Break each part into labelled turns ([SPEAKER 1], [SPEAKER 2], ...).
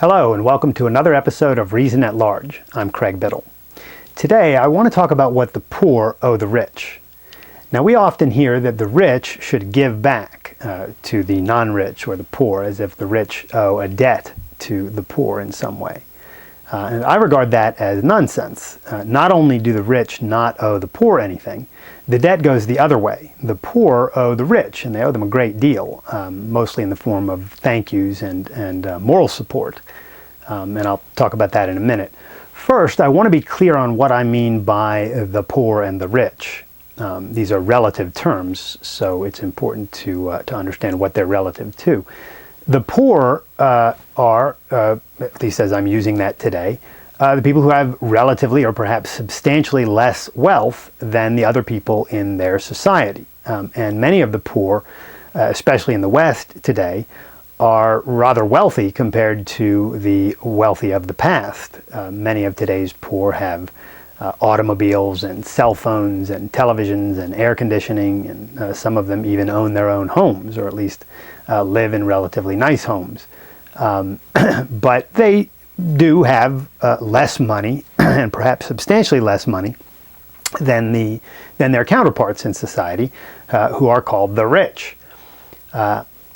[SPEAKER 1] Hello and welcome to another episode of Reason at Large. I'm Craig Biddle. Today I want to talk about what the poor owe the rich. Now we often hear that the rich should give back to the non-rich or the poor, as if the rich owe a debt to the poor in some way. And I regard that as nonsense. Not only do the rich not owe the poor anything, the debt goes the other way. The poor owe the rich, and they owe them a great deal, mostly in the form of thank yous and moral support. And I'll talk about that in a minute. First, I want to be clear on what I mean by the poor and the rich. These are relative terms, so it's important to understand what they're relative to. The poor are, at least as I'm using that today, the people who have relatively or perhaps substantially less wealth than the other people in their society. And many of the poor, especially in the West today, are rather wealthy compared to the wealthy of the past. Many of today's poor have automobiles and cell phones and televisions and air conditioning, and some of them even own their own homes, or at least live in relatively nice homes. But they do have less money, and perhaps substantially less money, than their counterparts in society, who are called the rich.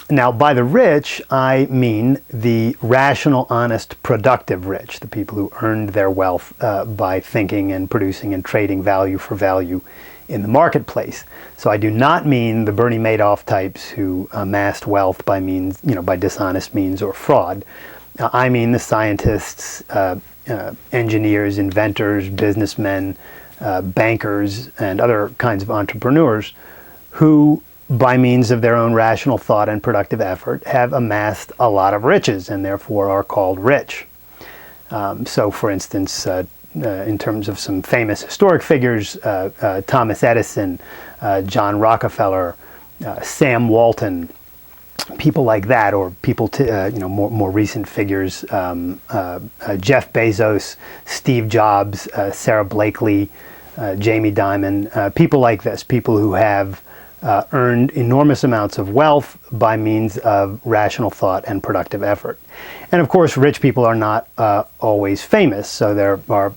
[SPEAKER 1] Now, by the rich, I mean the rational, honest, productive rich, the people who earned their wealth by thinking and producing and trading value for value in the marketplace. So I do not mean the Bernie Madoff types who amassed wealth by means, by dishonest means or fraud. I mean the scientists, engineers, inventors, businessmen, bankers, and other kinds of entrepreneurs who, by means of their own rational thought and productive effort, have amassed a lot of riches and therefore are called rich. So, for instance, in terms of some famous historic figures, Thomas Edison, John Rockefeller, Sam Walton, people like that, or people, more recent figures, Jeff Bezos, Steve Jobs, Sarah Blakely, Jamie Dimon, people like this, people who have earned enormous amounts of wealth by means of rational thought and productive effort. And of course, rich people are not always famous, so there are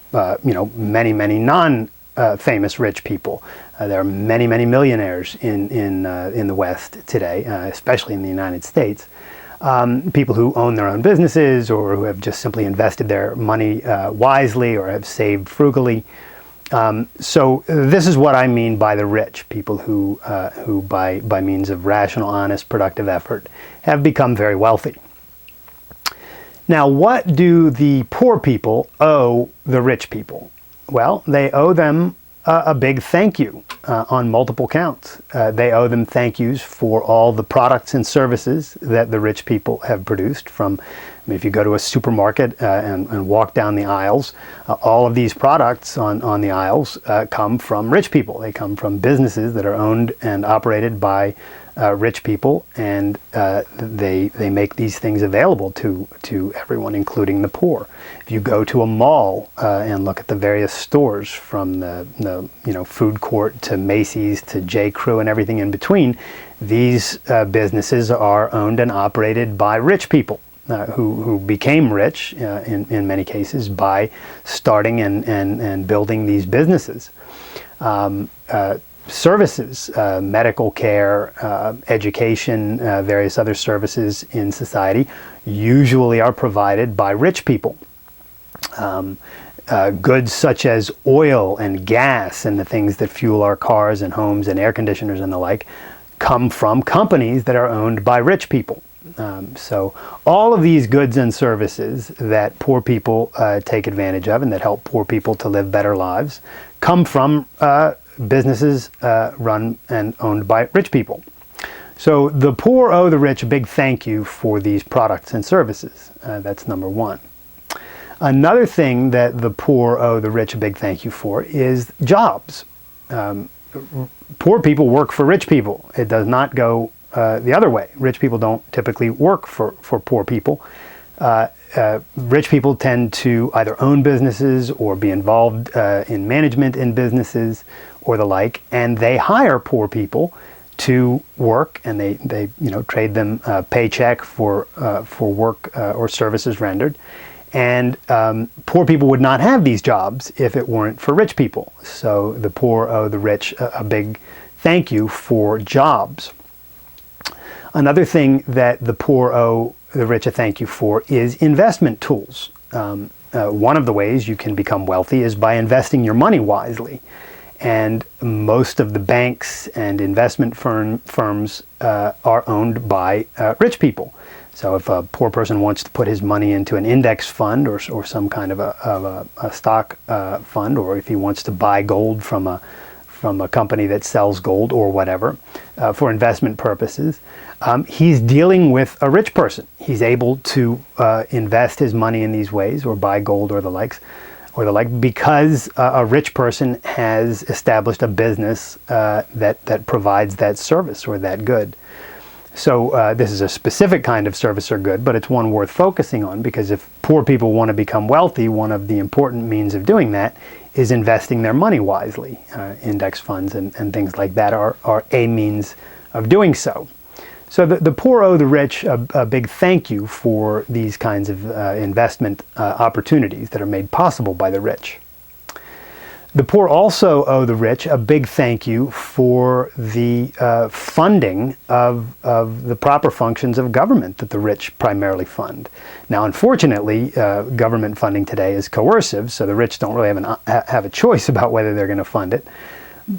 [SPEAKER 1] many non-famous rich people. There are many millionaires in the West today, especially in the United States. People who own their own businesses, or who have just simply invested their money wisely, or have saved frugally. So this is what I mean by the rich, people who by means of rational, honest, productive effort have become very wealthy. Now, what do the poor people owe the rich people? Well, they owe them a big thank you on multiple counts. They owe them thank yous for all the products and services that the rich people have produced. If you go to a supermarket and walk down the aisles, all of these products on the aisles come from rich people. They come from businesses that are owned and operated by rich people, and they make these things available to everyone, including the poor. If you go to a mall and look at the various stores, from the food court to Macy's to J. Crew and everything in between, these businesses are owned and operated by rich people. Who became rich in many cases by starting and building these businesses. Services, medical care, education, various other services in society usually are provided by rich people. Goods such as oil and gas and the things that fuel our cars and homes and air conditioners and the like come from companies that are owned by rich people. So all of these goods and services that poor people take advantage of and that help poor people to live better lives come from businesses run and owned by rich people. So the poor owe the rich a big thank you for these products and services. That's number one. Another thing that the poor owe the rich a big thank you for is jobs. Poor people work for rich people. It does not go the other way. Rich people don't typically work for poor people. Rich people tend to either own businesses or be involved in management in businesses or the like, and they hire poor people to work, and they trade them a paycheck for work or services rendered. And poor people would not have these jobs if it weren't for rich people. So the poor owe the rich a big thank you for jobs. Another thing that the poor owe the rich a thank you for is investment tools. One of the ways you can become wealthy is by investing your money wisely. And most of the banks and investment firms are owned by rich people. So if a poor person wants to put his money into an index fund or some kind of a stock fund, or if he wants to buy gold from a company that sells gold or whatever for investment purposes, he's dealing with a rich person. He's able to invest his money in these ways, or buy gold or the like, because a rich person has established a business that provides that service or that good. So this is a specific kind of service or good, but it's one worth focusing on, because if poor people want to become wealthy, one of the important means of doing that is investing their money wisely. Index funds and things like that are a means of doing so. So the poor owe the rich a big thank you for these kinds of investment opportunities that are made possible by the rich. The poor also owe the rich a big thank you for the funding of the proper functions of government that the rich primarily fund. Now, unfortunately, government funding today is coercive, so the rich don't really have a choice about whether they're going to fund it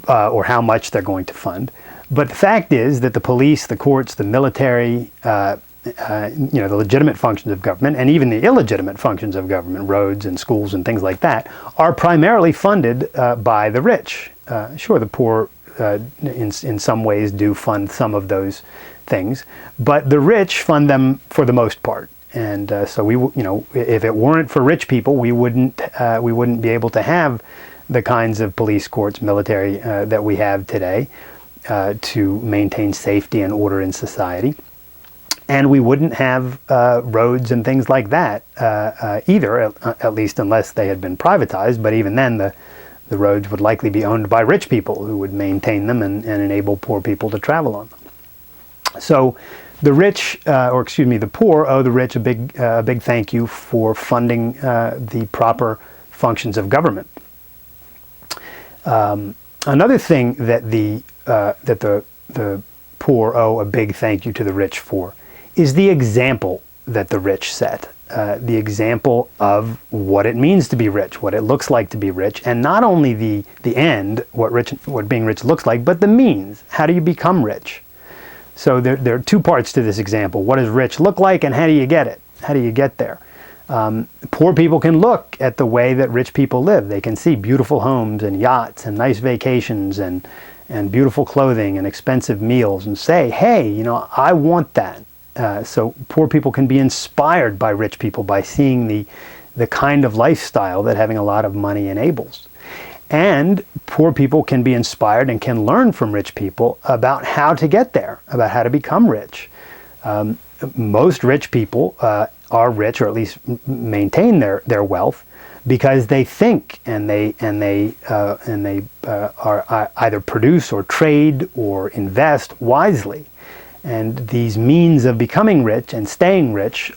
[SPEAKER 1] or how much they're going to fund. But the fact is that the police, the courts, the military, the legitimate functions of government, and even the illegitimate functions of government, roads and schools and things like that, are primarily funded by the rich. Sure, the poor in some ways do fund some of those things, but the rich fund them for the most part. And so if it weren't for rich people, we wouldn't be able to have the kinds of police, courts, military that we have today to maintain safety and order in society. And we wouldn't have roads and things like that either, at least unless they had been privatized. But even then, the roads would likely be owned by rich people who would maintain them and enable poor people to travel on them. So the poor owe the rich a big thank you for funding the proper functions of government. Another thing that the poor owe a big thank you to the rich for is the example that the rich set, the example of what it means to be rich, what it looks like to be rich, and not only the end, what being rich looks like, but the means. How do you become rich? So there are two parts to this example. What does rich look like, and how do you get it? How do you get there? Poor people can look at the way that rich people live. They can see beautiful homes and yachts and nice vacations and beautiful clothing and expensive meals and say, hey, I want that. So poor people can be inspired by rich people by seeing the kind of lifestyle that having a lot of money enables. And poor people can be inspired and can learn from rich people about how to get there, about how to become rich. Most rich people are rich, or at least maintain their wealth, because they think and they are either produce or trade or invest wisely. And these means of becoming rich and staying rich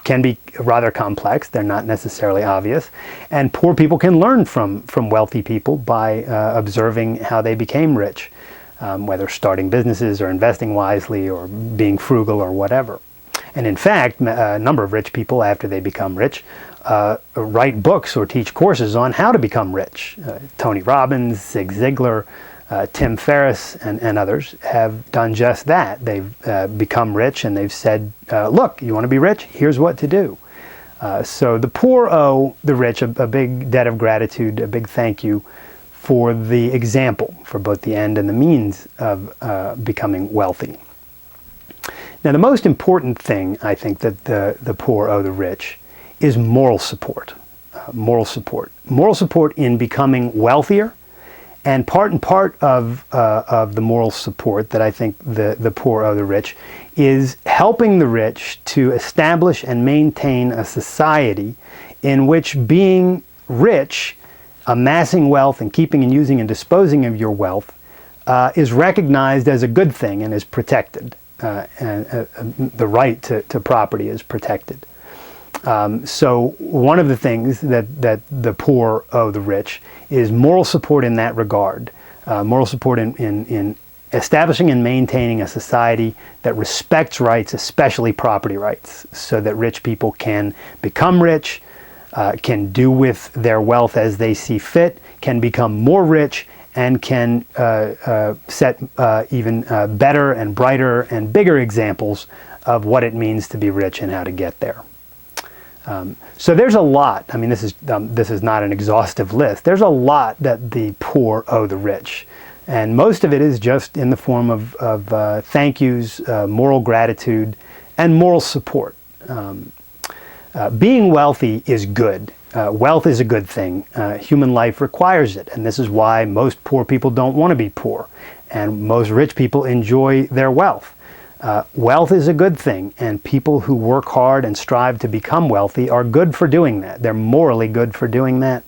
[SPEAKER 1] can be rather complex. They're not necessarily obvious. And poor people can learn from wealthy people by observing how they became rich, whether starting businesses or investing wisely or being frugal or whatever. And in fact, a number of rich people, after they become rich, write books or teach courses on how to become rich. Tony Robbins, Zig Ziglar, Tim Ferriss, and others have done just that. They've become rich, and they've said, look, you want to be rich? Here's what to do. So the poor owe the rich a big debt of gratitude, a big thank you for the example, for both the end and the means of becoming wealthy. Now, the most important thing, I think, that the poor owe the rich is moral support. Moral support in becoming wealthier. And part of the moral support that I think the poor owe the rich is helping the rich to establish and maintain a society in which being rich, amassing wealth and keeping and using and disposing of your wealth is recognized as a good thing and is protected. The right to property is protected. So one of the things that the poor owe the rich is moral support in that regard. Moral support in establishing and maintaining a society that respects rights, especially property rights, so that rich people can become rich, can do with their wealth as they see fit, can become more rich, and can set even better and brighter and bigger examples of what it means to be rich and how to get there. So there's a lot. I mean, this is not an exhaustive list. There's a lot that the poor owe the rich, and most of it is just in the form of thank yous, moral gratitude, and moral support. Being wealthy is good. Wealth is a good thing. Human life requires it, and this is why most poor people don't want to be poor, and most rich people enjoy their wealth. Wealth is a good thing, and people who work hard and strive to become wealthy are good for doing that. They're morally good for doing that,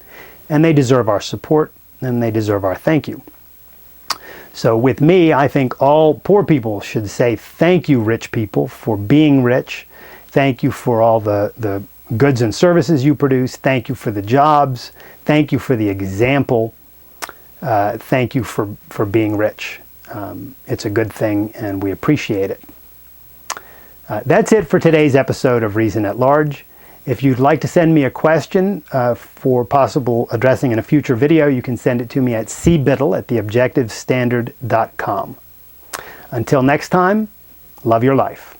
[SPEAKER 1] and they deserve our support, and they deserve our thank you. So with me, I think all poor people should say thank you, rich people, for being rich. Thank you for all the goods and services you produce. Thank you for the jobs. Thank you for the example. Thank you for being rich. It's a good thing, and we appreciate it. That's it for today's episode of Reason at Large. If you'd like to send me a question for possible addressing in a future video, you can send it to me at cbiddle@theobjectivestandard.com. Until next time, love your life.